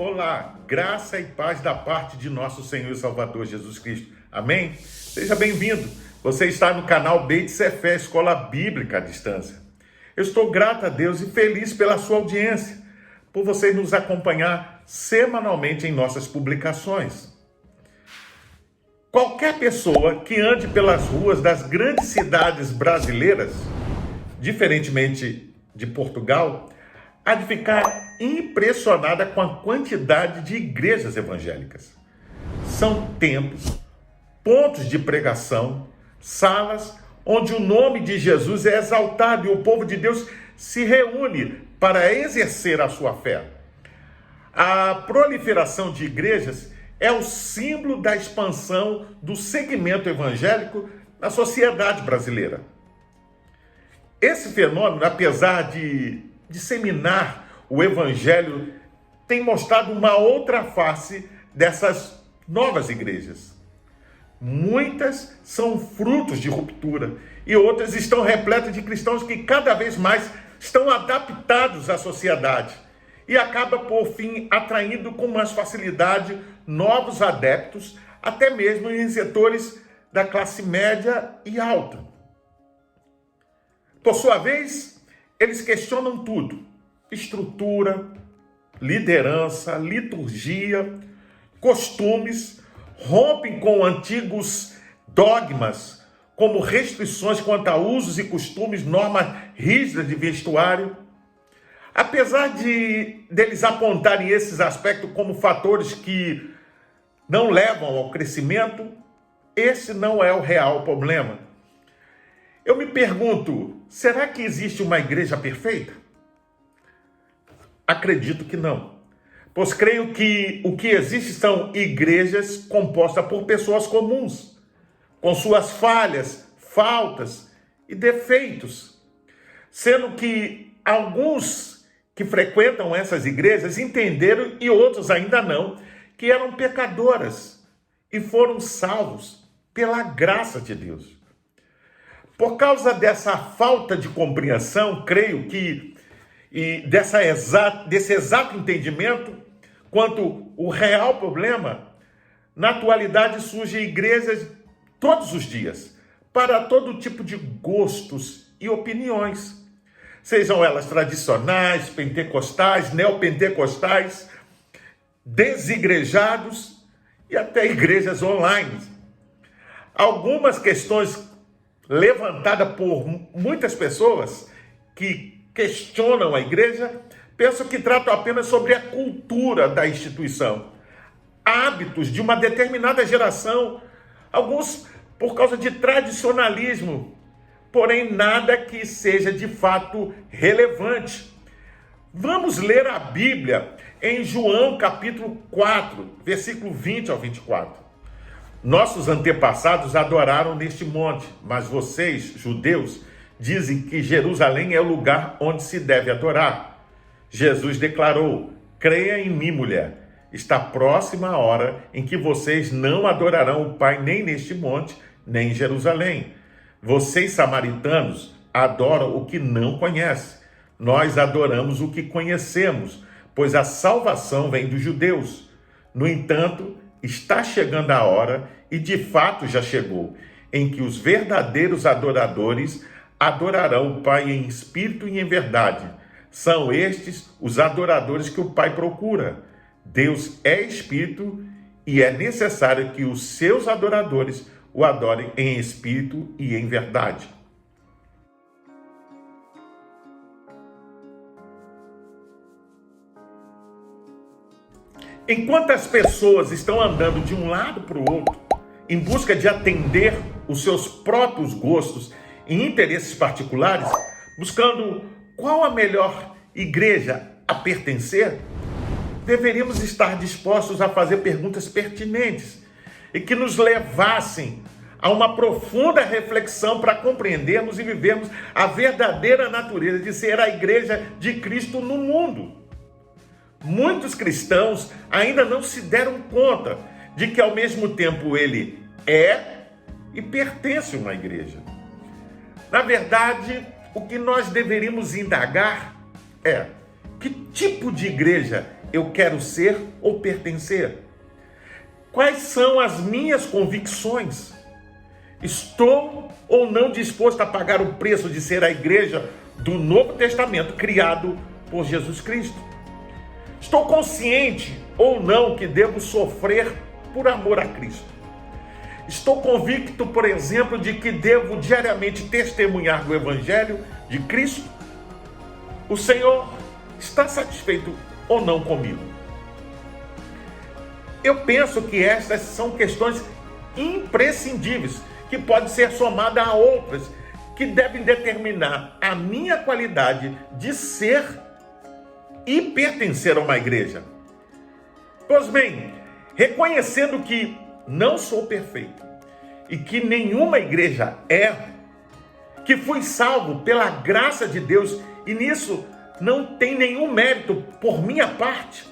Olá, graça e paz da parte de nosso Senhor e Salvador Jesus Cristo. Amém? Seja bem-vindo. Você está no canal Beit Sefer, Escola Bíblica à Distância. Eu estou grato a Deus e feliz pela sua audiência, por você nos acompanhar semanalmente em nossas publicações. Qualquer pessoa que ande pelas ruas das grandes cidades brasileiras, diferentemente de Portugal, há de ficar impressionada com a quantidade de igrejas evangélicas. São templos, pontos de pregação, salas onde o nome de Jesus é exaltado e o povo de Deus se reúne para exercer a sua fé. A proliferação de igrejas é o símbolo da expansão do segmento evangélico na sociedade brasileira. Esse fenômeno, apesar de disseminar o evangelho, tem mostrado uma outra face dessas novas igrejas. Muitas são frutos de ruptura e outras estão repletas de cristãos que cada vez mais estão adaptados à sociedade e acaba, por fim, atraindo com mais facilidade novos adeptos, até mesmo em setores da classe média e alta. Por sua vez, eles questionam tudo: estrutura, liderança, liturgia, costumes, rompem com antigos dogmas, como restrições quanto a usos e costumes, normas rígidas de vestuário. Apesar deles apontarem esses aspectos como fatores que não levam ao crescimento, esse não é o real problema. Eu me pergunto, será que existe uma igreja perfeita? Acredito que não, pois creio que o que existe são igrejas compostas por pessoas comuns, com suas falhas, faltas e defeitos, sendo que alguns que frequentam essas igrejas entenderam e outros ainda não, que eram pecadoras e foram salvos pela graça de Deus. Por causa dessa falta de compreensão, creio que, desse exato entendimento quanto o real problema, na atualidade surgem igrejas todos os dias, para todo tipo de gostos e opiniões, sejam elas tradicionais, pentecostais, neopentecostais, desigrejados e até igrejas online. Algumas questões levantada por muitas pessoas que questionam a igreja, penso que tratam apenas sobre a cultura da instituição, hábitos de uma determinada geração, alguns por causa de tradicionalismo, porém nada que seja de fato relevante. Vamos ler a Bíblia em João capítulo 4, versículo 20 ao 24. Nossos antepassados adoraram neste monte, mas vocês, judeus, dizem que Jerusalém é o lugar onde se deve adorar. Jesus declarou: creia em mim, mulher. Está próxima a hora em que vocês não adorarão o Pai nem neste monte, nem em Jerusalém. Vocês, samaritanos, adoram o que não conhecem. Nós adoramos o que conhecemos, pois a salvação vem dos judeus. No entanto, está chegando a hora, e de fato já chegou, em que os verdadeiros adoradores adorarão o Pai em espírito e em verdade. São estes os adoradores que o Pai procura. Deus é espírito e é necessário que os seus adoradores o adorem em espírito e em verdade. Enquanto as pessoas estão andando de um lado para o outro, em busca de atender os seus próprios gostos e interesses particulares, buscando qual a melhor igreja a pertencer, deveríamos estar dispostos a fazer perguntas pertinentes e que nos levassem a uma profunda reflexão para compreendermos e vivermos a verdadeira natureza de ser a igreja de Cristo no mundo. Muitos cristãos ainda não se deram conta de que ao mesmo tempo ele é e pertence a uma igreja. Na verdade, o que nós deveríamos indagar é: que tipo de igreja eu quero ser ou pertencer? Quais são as minhas convicções? Estou ou não disposto a pagar o preço de ser a igreja do Novo Testamento criado por Jesus Cristo? Estou consciente ou não que devo sofrer por amor a Cristo? Estou convicto, por exemplo, de que devo diariamente testemunhar do Evangelho de Cristo? O Senhor está satisfeito ou não comigo? Eu penso que estas são questões imprescindíveis, que podem ser somadas a outras, que devem determinar a minha qualidade de ser e pertencer a uma igreja. Pois bem, reconhecendo que não sou perfeito e que nenhuma igreja é, que fui salvo pela graça de Deus e nisso não tem nenhum mérito por minha parte,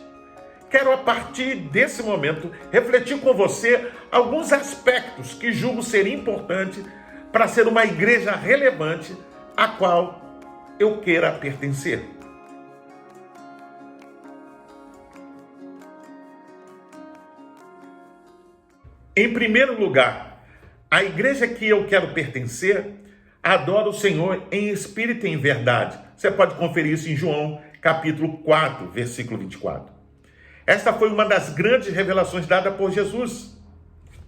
quero a partir desse momento refletir com você alguns aspectos que julgo ser importantes para ser uma igreja relevante a qual eu queira pertencer. Em primeiro lugar, a igreja que eu quero pertencer adora o Senhor em espírito e em verdade. Você pode conferir isso em João, capítulo 4, versículo 24. Esta foi uma das grandes revelações dadas por Jesus.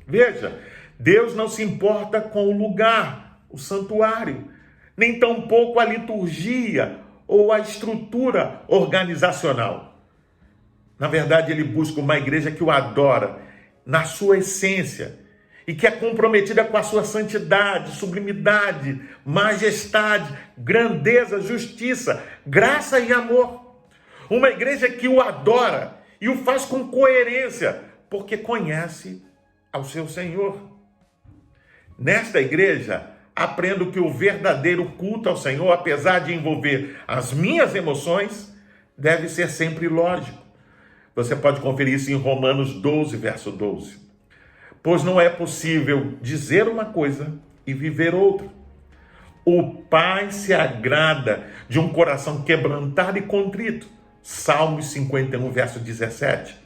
Veja, Deus não se importa com o lugar, o santuário, nem tampouco a liturgia ou a estrutura organizacional. Na verdade, ele busca uma igreja que o adora na sua essência e que é comprometida com a sua santidade, sublimidade, majestade, grandeza, justiça, graça e amor. Uma igreja que o adora e o faz com coerência, porque conhece ao seu Senhor. Nesta igreja, aprendo que o verdadeiro culto ao Senhor, apesar de envolver as minhas emoções, deve ser sempre lógico. Você pode conferir isso em Romanos 12, verso 12. Pois não é possível dizer uma coisa e viver outra. O Pai se agrada de um coração quebrantado e contrito. Salmos 51, verso 17.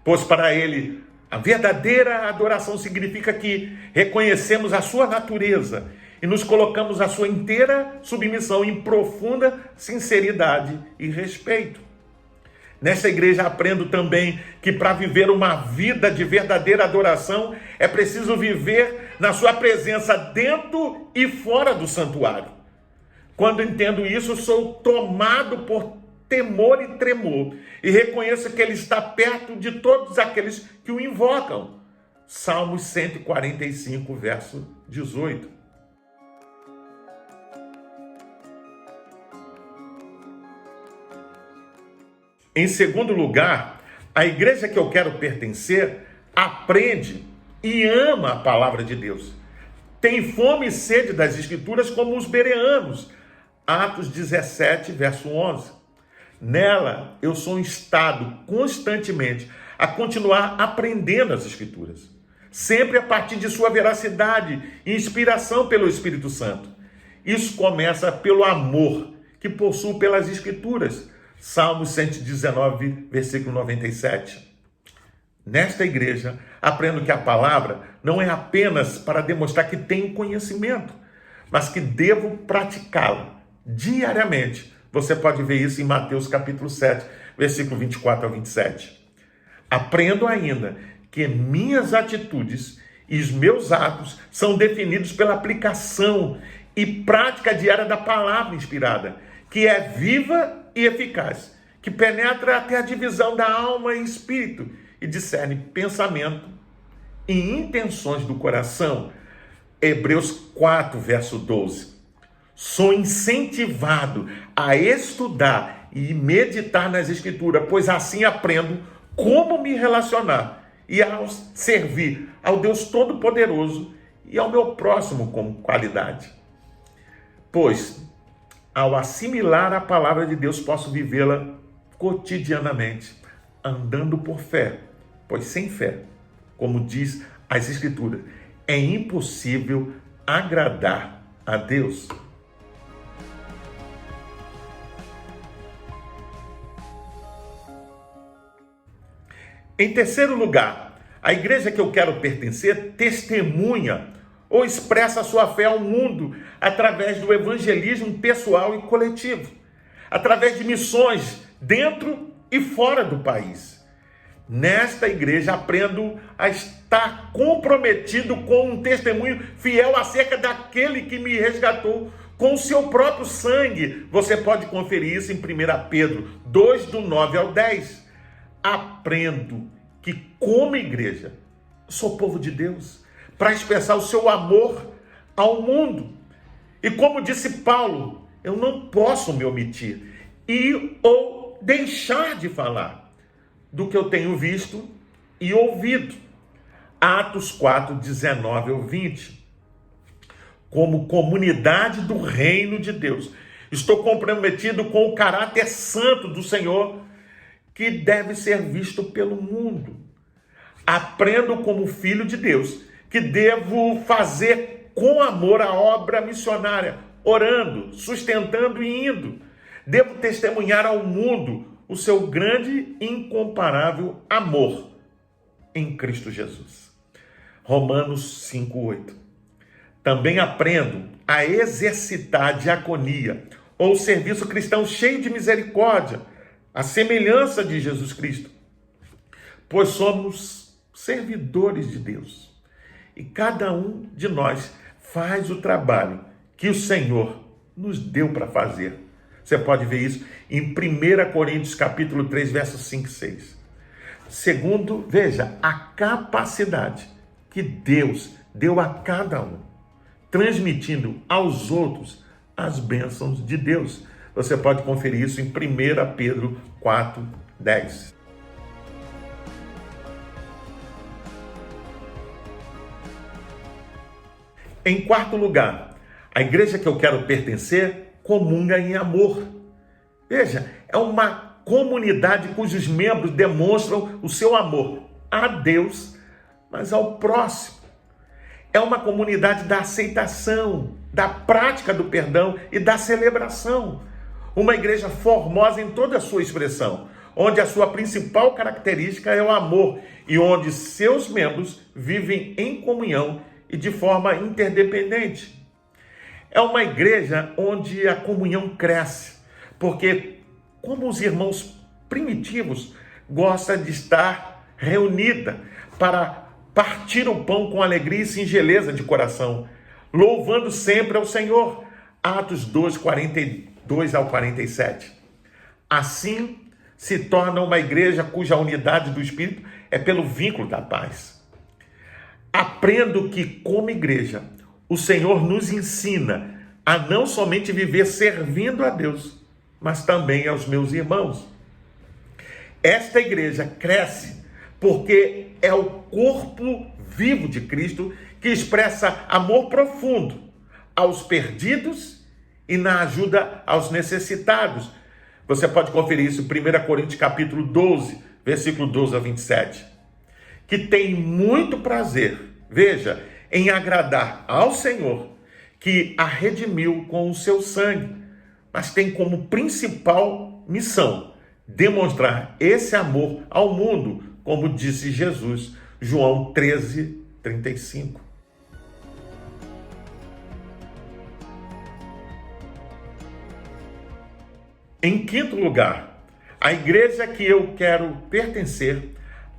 Pois para ele, a verdadeira adoração significa que reconhecemos a sua natureza e nos colocamos à sua inteira submissão em profunda sinceridade e respeito. Nesta igreja aprendo também que para viver uma vida de verdadeira adoração é preciso viver na sua presença dentro e fora do santuário. Quando entendo isso, sou tomado por temor e tremor e reconheço que ele está perto de todos aqueles que o invocam. Salmos 145, verso 18. Em segundo lugar, a igreja que eu quero pertencer aprende e ama a palavra de Deus. Tem fome e sede das Escrituras como os bereanos. Atos 17, verso 11. Nela, eu sou instado constantemente a continuar aprendendo as Escrituras, sempre a partir de sua veracidade e inspiração pelo Espírito Santo. Isso começa pelo amor que possuo pelas Escrituras. Salmos 119, versículo 97. Nesta igreja, aprendo que a palavra não é apenas para demonstrar que tenho conhecimento, mas que devo praticá-la diariamente. Você pode ver isso em Mateus capítulo 7, versículo 24 a 27. Aprendo ainda que minhas atitudes e os meus atos são definidos pela aplicação e prática diária da palavra inspirada, que é viva e eficaz, que penetra até a divisão da alma e espírito e discerne pensamento e intenções do coração. Hebreus 4, verso 12. Sou incentivado a estudar e meditar nas Escrituras, pois assim aprendo como me relacionar e a servir ao Deus Todo-Poderoso e ao meu próximo com qualidade. Pois, ao assimilar a palavra de Deus, posso vivê-la cotidianamente, andando por fé, pois sem fé, como diz as Escrituras, é impossível agradar a Deus. Em terceiro lugar, a igreja que eu quero pertencer testemunha ou expressa a sua fé ao mundo através do evangelismo pessoal e coletivo, através de missões dentro e fora do país. Nesta igreja aprendo a estar comprometido com um testemunho fiel acerca daquele que me resgatou com o seu próprio sangue. Você pode conferir isso em 1 Pedro 2, do 9 ao 10. Aprendo que, como igreja, sou povo de Deus, para expressar o seu amor ao mundo. E como disse Paulo, eu não posso me omitir ou deixar de falar do que eu tenho visto e ouvido. Atos 4, 19 ao 20. Como comunidade do reino de Deus, estou comprometido com o caráter santo do Senhor, que deve ser visto pelo mundo. Aprendo como filho de Deus que devo fazer com amor a obra missionária, orando, sustentando e indo. Devo testemunhar ao mundo o seu grande e incomparável amor em Cristo Jesus. Romanos 5:8. Também aprendo a exercitar a diaconia, ou serviço cristão cheio de misericórdia, a semelhança de Jesus Cristo, pois somos servidores de Deus, e cada um de nós faz o trabalho que o Senhor nos deu para fazer. Você pode ver isso em 1 Coríntios capítulo 3, versos 5 e 6. Segundo, veja, a capacidade que Deus deu a cada um, transmitindo aos outros as bênçãos de Deus. Você pode conferir isso em 1 Pedro 4, 10. Em quarto lugar, a igreja que eu quero pertencer comunga em amor. Veja, é uma comunidade cujos membros demonstram o seu amor a Deus, mas ao próximo. É uma comunidade da aceitação, da prática do perdão e da celebração. Uma igreja formosa em toda a sua expressão, onde a sua principal característica é o amor e onde seus membros vivem em comunhão e de forma interdependente. É uma igreja onde a comunhão cresce, porque, como os irmãos primitivos, gosta de estar reunida para partir o pão com alegria e singeleza de coração, louvando sempre ao Senhor. Atos 2, 42 ao 47. Assim se torna uma igreja cuja unidade do Espírito é pelo vínculo da paz. Aprendo que, como igreja, o Senhor nos ensina a não somente viver servindo a Deus, mas também aos meus irmãos. Esta igreja cresce porque é o corpo vivo de Cristo que expressa amor profundo aos perdidos e na ajuda aos necessitados. Você pode conferir isso em 1 Coríntios capítulo 12, versículo 12 a 27. Que tem muito prazer, veja, em agradar ao Senhor, que a redimiu com o seu sangue, mas tem como principal missão demonstrar esse amor ao mundo, como disse Jesus, João 13, 35. Em quinto lugar, a igreja que eu quero pertencer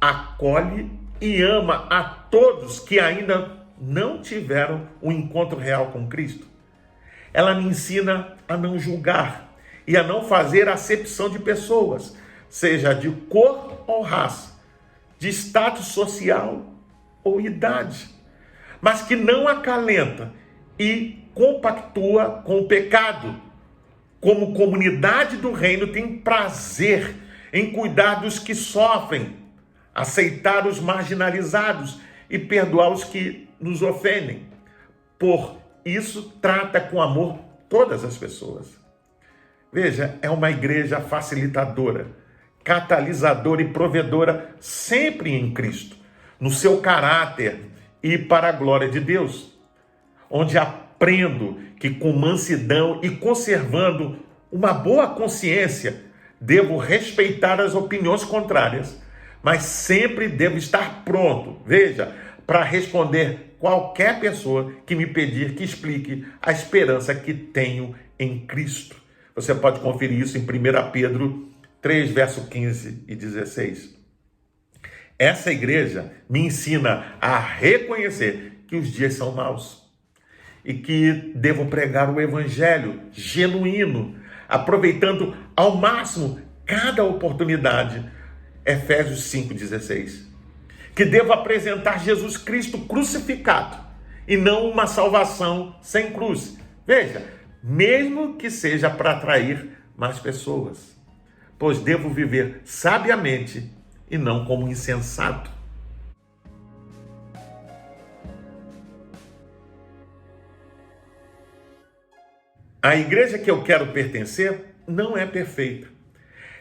acolhe e ama a todos que ainda não tiveram um encontro real com Cristo. Ela me ensina a não julgar e a não fazer acepção de pessoas, seja de cor ou raça, de status social ou idade, mas que não acalenta e compactua com o pecado. Como comunidade do reino, tem prazer em cuidar dos que sofrem, aceitar os marginalizados e perdoar os que nos ofendem. Por isso, trata com amor todas as pessoas. Veja, é uma igreja facilitadora, catalisadora e provedora sempre em Cristo, no seu caráter e para a glória de Deus, onde aprendo que com mansidão e conservando uma boa consciência, devo respeitar as opiniões contrárias, mas sempre devo estar pronto, veja, para responder qualquer pessoa que me pedir que explique a esperança que tenho em Cristo. Você pode conferir isso em 1 Pedro 3, verso 15 e 16. Essa igreja me ensina a reconhecer que os dias são maus e que devo pregar o evangelho genuíno, aproveitando ao máximo cada oportunidade. Efésios 5,16. Que devo apresentar Jesus Cristo crucificado e não uma salvação sem cruz. Veja, mesmo que seja para atrair mais pessoas, pois devo viver sabiamente e não como insensato. A igreja que eu quero pertencer não é perfeita.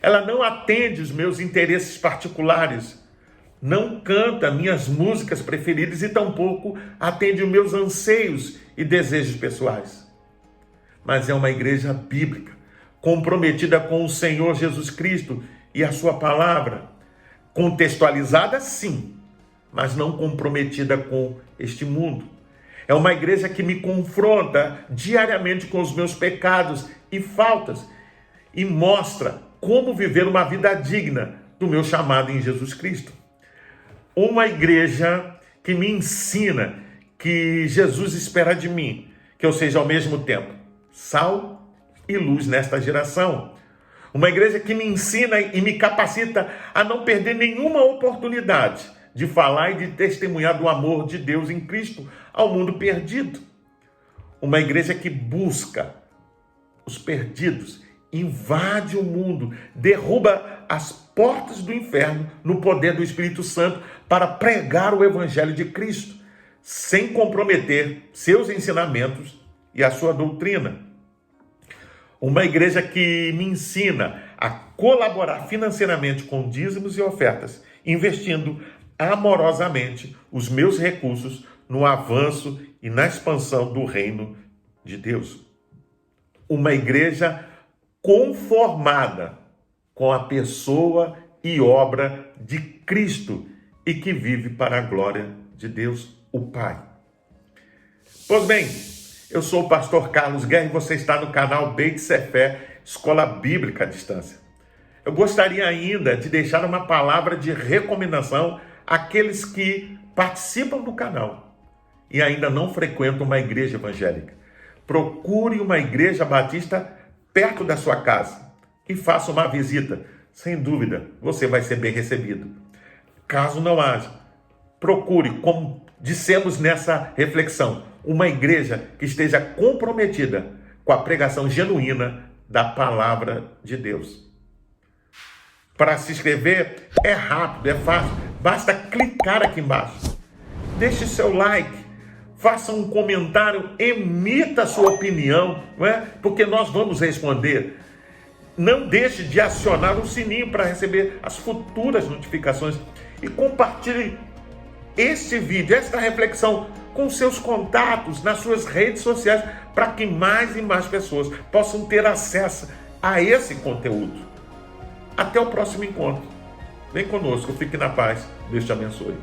Ela não atende os meus interesses particulares, não canta minhas músicas preferidas e tampouco atende os meus anseios e desejos pessoais. Mas é uma igreja bíblica, comprometida com o Senhor Jesus Cristo e a sua palavra, contextualizada sim, mas não comprometida com este mundo. É uma igreja que me confronta diariamente com os meus pecados e faltas e mostra como viver uma vida digna do meu chamado em Jesus Cristo. Uma igreja que me ensina que Jesus espera de mim, que eu seja ao mesmo tempo sal e luz nesta geração. Uma igreja que me ensina e me capacita a não perder nenhuma oportunidade de falar e de testemunhar do amor de Deus em Cristo ao mundo perdido. Uma igreja que busca os perdidos, invade o mundo, derruba as portas do inferno no poder do Espírito Santo para pregar o Evangelho de Cristo, sem comprometer seus ensinamentos e a sua doutrina. Uma igreja que me ensina a colaborar financeiramente com dízimos e ofertas, investindo amorosamente os meus recursos no avanço e na expansão do reino de Deus. Uma igreja conformada com a pessoa e obra de Cristo e que vive para a glória de Deus, o Pai. Pois bem, eu sou o pastor Carlos Guerra e você está no canal Beit Sefer, Escola Bíblica à Distância. Eu gostaria ainda de deixar uma palavra de recomendação àqueles que participam do canal e ainda não frequentam uma igreja evangélica. Procure uma igreja batista perto da sua casa e faça uma visita. Sem dúvida, você vai ser bem recebido. Caso não haja, procure, como dissemos nessa reflexão, uma igreja que esteja comprometida com a pregação genuína da palavra de Deus. Para se inscrever é rápido, é fácil, basta clicar aqui embaixo. Deixe seu like, faça um comentário, emita a sua opinião, não é? Porque nós vamos responder. Não deixe de acionar o sininho para receber as futuras notificações e compartilhe este vídeo, esta reflexão com seus contatos nas suas redes sociais para que mais e mais pessoas possam ter acesso a esse conteúdo. Até o próximo encontro. Vem conosco, fique na paz. Deus te abençoe.